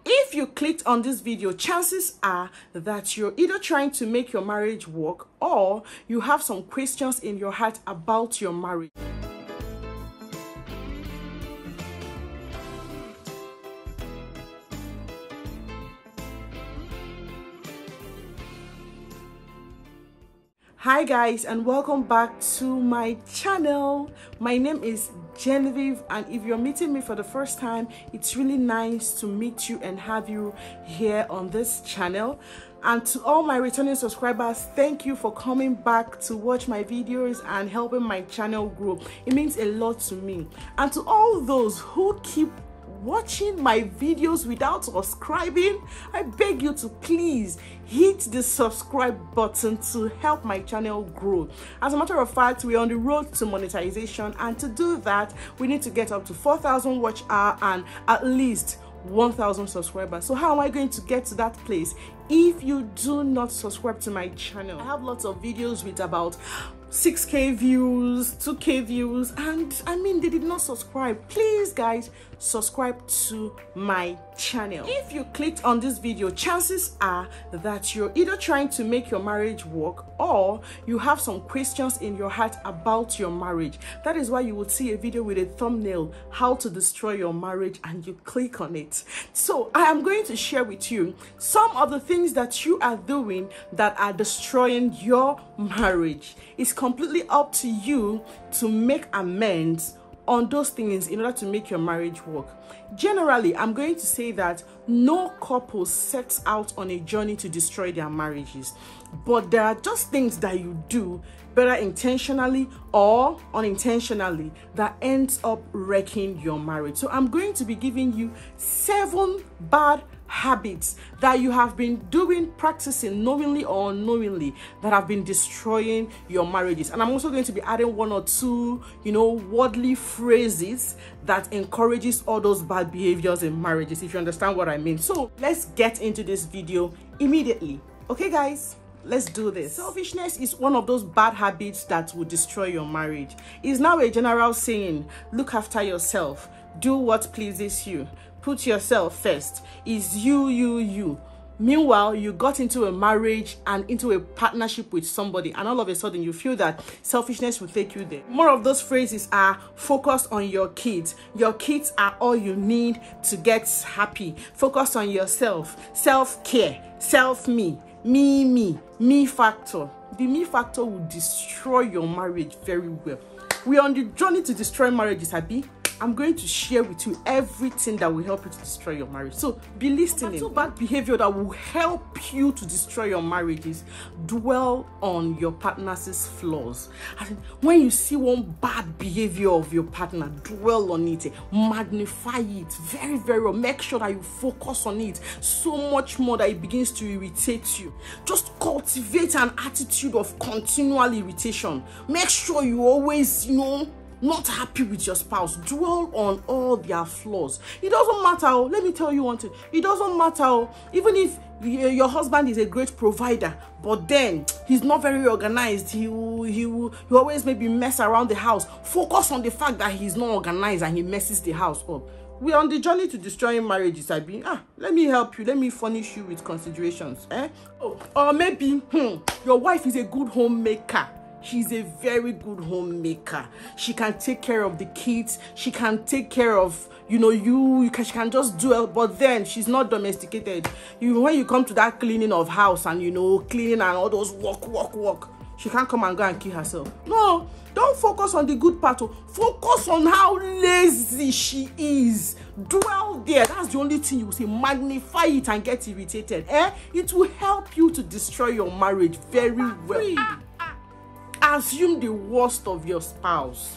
If you clicked on this video, chances are that you're either trying to make your marriage work or you have some questions in your heart about your marriage. Hi guys, and welcome back to my channel. My name is Genevieve, and if you're meeting me for the first time, it's really nice to meet you and have you here on this channel. And to all my returning subscribers, thank you for coming back to watch my videos and helping my channel grow. It means a lot to me. And to all those who keep watching my videos without subscribing, I beg you to please hit the subscribe button to help my channel grow. As a matter of fact, we're on the road to monetization, and to do that we need to get up to 4,000 watch hour and at least 1,000 subscribers. So how am I going to get to that place if you do not subscribe to my channel? I have lots of videos with about 6k views, 2k views, and I mean, they did not subscribe. Please guys, subscribe to my channel. If you clicked on this video, chances are that you're either trying to make your marriage work or you have some questions in your heart about your marriage. That is why you would see a video with a thumbnail, how to destroy your marriage, and you click on it. So I am going to share with you some of the things that you are doing that are destroying your marriage. It's completely up to you to make amends on those things in order to make your marriage work. Generally, I'm going to say that no couple sets out on a journey to destroy their marriages, but there are just things that you do, whether intentionally or unintentionally, that ends up wrecking your marriage. So I'm going to be giving you 7 bad habits that you have been doing, practicing knowingly or unknowingly, that have been destroying your marriages. And I'm also going to be adding 1 or 2 worldly phrases that encourages all those bad behaviors in marriages, if you understand what I mean. So let's get into this video immediately. Okay guys, let's do this. Selfishness is one of those bad habits that will destroy your marriage. It's now a general saying: look after yourself, do what pleases you, put yourself first. Is you. Meanwhile, you got into a marriage and into a partnership with somebody, and all of a sudden you feel that selfishness will take you there. More of those phrases are: focus on your kids. Your kids are all you need to get happy. Focus on yourself. Self-care. Self-me. Me factor. The me factor will destroy your marriage very well. We are on the journey to destroy marriages, Abi. I'm going to share with you everything that will help you to destroy your marriage. So be listening. So bad behavior that will help you to destroy your marriages: dwell on your partner's flaws. When you see one bad behavior of your partner, dwell on it, magnify it very, very well. Make sure that you focus on it so much more that it begins to irritate you. Just cultivate an attitude of continual irritation. Make sure you always, not happy with your spouse. Dwell on all their flaws. It doesn't matter. Let me tell you one thing. It doesn't matter. Even if your husband is a great provider, but then he's not very organized, he will always maybe mess around the house. Focus on the fact that he's not organized and he messes the house up. We're on the journey to destroying marriages, Abi. Let me help you. Let me furnish you with considerations. Or maybe your wife is a good homemaker. She's a very good homemaker. She can take care of the kids. She can take care of, she can just do it, but then she's not domesticated. When you come to that cleaning of house and, cleaning and all those work, she can't come and go and kill herself. No, don't focus on the good part. Focus on how lazy she is. Dwell there. That's the only thing you will say. Magnify it and get irritated. It will help you to destroy your marriage very well. Assume the worst of your spouse.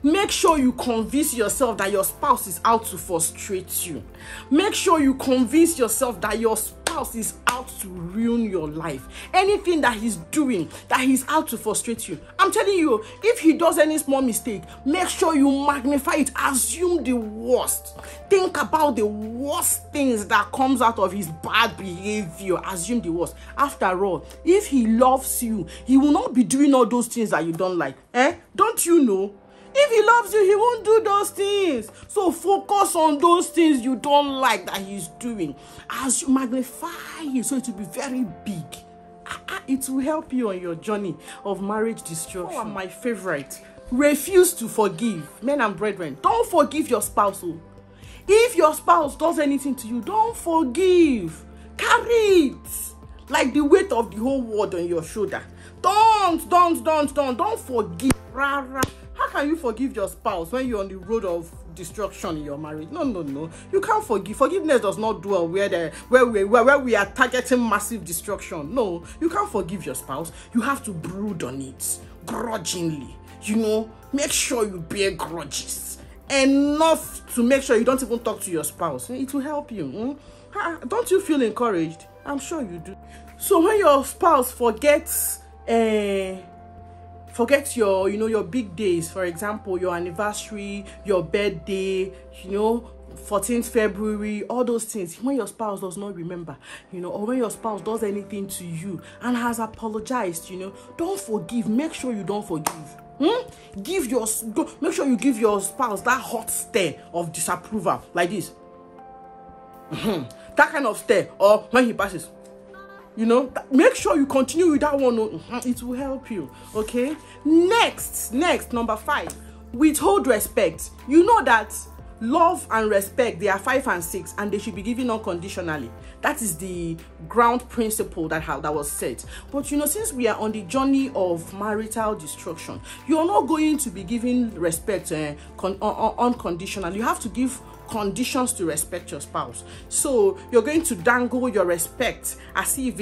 Make sure you convince yourself that your spouse is out to frustrate you. Make sure you convince yourself that your spouse is out to ruin your life. Anything that he's doing, that he's out to frustrate you. I'm telling you, if he does any small mistake, make sure you magnify it. Assume the worst. Think about the worst things that comes out of his bad behavior. Assume the worst. After all, if he loves you, he will not be doing all those things that you don't like. Don't you know? If he loves you, he won't do those things. So focus on those things you don't like that he's doing. As you magnify it, so it will be very big. It will help you on your journey of marriage destruction. Oh, my favorite. Refuse to forgive. Men and brethren, don't forgive your spouse. If your spouse does anything to you, don't forgive. Carry it like the weight of the whole world on your shoulder. Don't forgive. How can you forgive your spouse when you're on the road of destruction in your marriage? No. You can't forgive. Forgiveness does not dwell where we are targeting massive destruction. No, you can't forgive your spouse. You have to brood on it grudgingly. Make sure you bear grudges enough to make sure you don't even talk to your spouse. It will help you. Don't you feel encouraged? I'm sure you do. So when your spouse forgets your your big days, for example, your anniversary, your birthday, 14th February, all those things, when your spouse does not remember, or when your spouse does anything to you and has apologized, don't forgive. Make sure you don't forgive. Make sure you give your spouse that hot stare of disapproval, like this. That kind of stare, or when he passes. Make sure you continue with that one. It will help you. Okay. Next, number 5, withhold respect. You know that love and respect, they are 5 and 6, and they should be given unconditionally. That is the ground principle that was set. But since we are on the journey of marital destruction, you're not going to be giving respect unconditionally. You have to give conditions to respect your spouse. So you're going to dangle your respect as if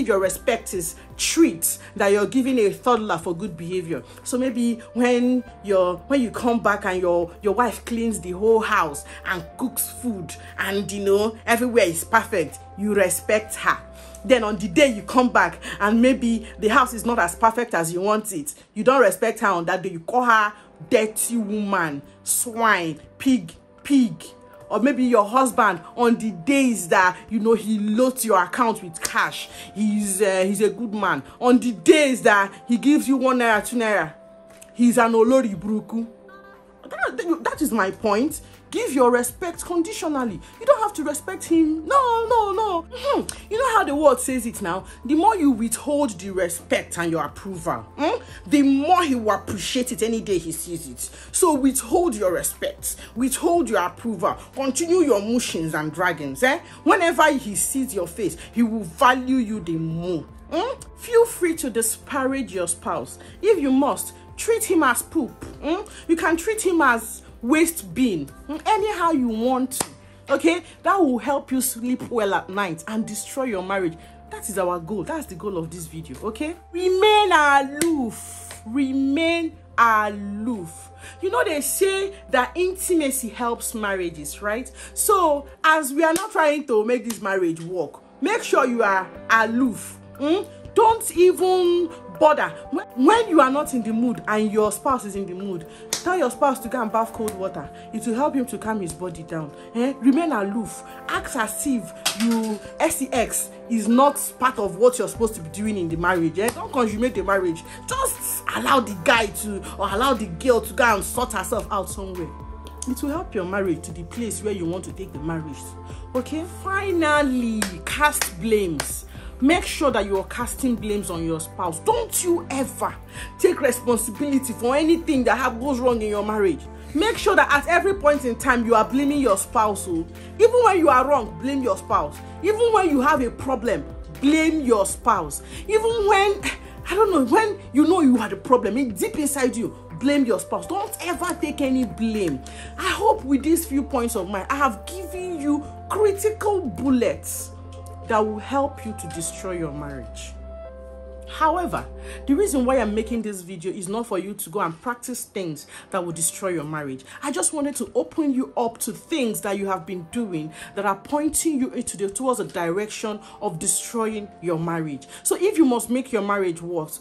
your respect is treat that you're giving a toddler for good behavior. So maybe when you come back and your wife cleans the whole house and cooks food and everywhere is perfect, you respect her. Then on the day you come back and maybe the house is not as perfect as you want it, you don't respect her on that day. You call her dirty woman, swine, pig. Or maybe your husband, on the days that he loads your account with cash, he's a good man. On the days that he gives you 1 naira, 2 naira, he's an olori bruku. That is my point. Give your respect conditionally. You don't have to respect him. No. You know how the word says it now? The more you withhold the respect and your approval, the more he will appreciate it any day he sees it. So withhold your respect. Withhold your approval. Continue your motions and dragons. Whenever he sees your face, he will value you the more. Feel free to disparage your spouse. If you must, treat him as poop. You can treat him as waste bin, anyhow you want to. Okay, that will help you sleep well at night and destroy your marriage. That is our goal. That's the goal of this video. Okay, remain aloof. They say that intimacy helps marriages, right? So as we are not trying to make this marriage work, make sure you are aloof. Don't even bother. When you are not in the mood and your spouse is in the mood, tell your spouse to go and bath cold water. It will help him to calm his body down. Remain aloof. Act as if sex is not part of what you're supposed to be doing in the marriage. Don't consummate the marriage. Just allow the guy or allow the girl to go and sort herself out somewhere. It will help your marriage to the place where you want to take the marriage. Okay? Finally, cast blames. Make sure that you are casting blames on your spouse. Don't you ever take responsibility for anything that goes wrong in your marriage. Make sure that at every point in time you are blaming your spouse. Even when you are wrong, blame your spouse. Even when you have a problem, blame your spouse. Even when, when you had a problem, deep inside you, blame your spouse. Don't ever take any blame. I hope with these few points of mine, I have given you critical bullets that will help you to destroy your marriage. However, the reason why I'm making this video is not for you to go and practice things that will destroy your marriage. I just wanted to open you up to things that you have been doing that are pointing you towards a direction of destroying your marriage. So if you must make your marriage work,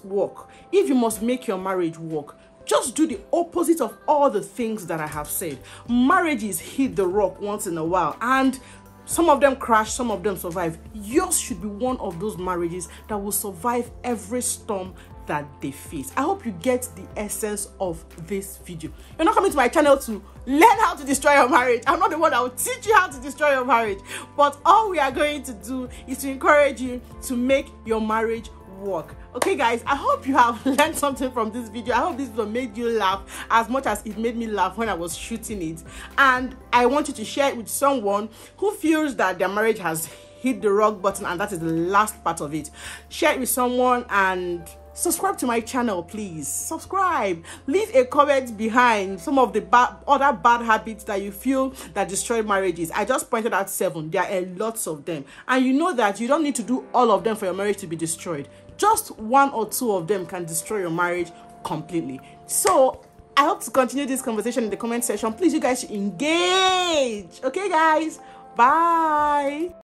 just do the opposite of all the things that I have said. Marriages hit the rock once in a while, and some of them crash, some of them survive. Yours should be one of those marriages that will survive every storm that they face. I hope you get the essence of this video. You're not coming to my channel to learn how to destroy your marriage. I'm not the one that will teach you how to destroy your marriage, but all we are going to do is to encourage you to make your marriage work. Okay guys, I hope you have learned something from this video. I hope this video made you laugh as much as it made me laugh when I was shooting it, and I want you to share it with someone who feels that their marriage has hit the rock button, and that is the last part of it. Share it with someone and subscribe to my channel, please. Subscribe. Leave a comment behind some of the other bad habits that you feel that destroy marriages. I just pointed out 7. There are lots of them, and you know that you don't need to do all of them for your marriage to be destroyed. Just 1 or 2 of them can destroy your marriage completely. So I hope to continue this conversation in the comment section. Please, you guys should engage. Okay guys, bye.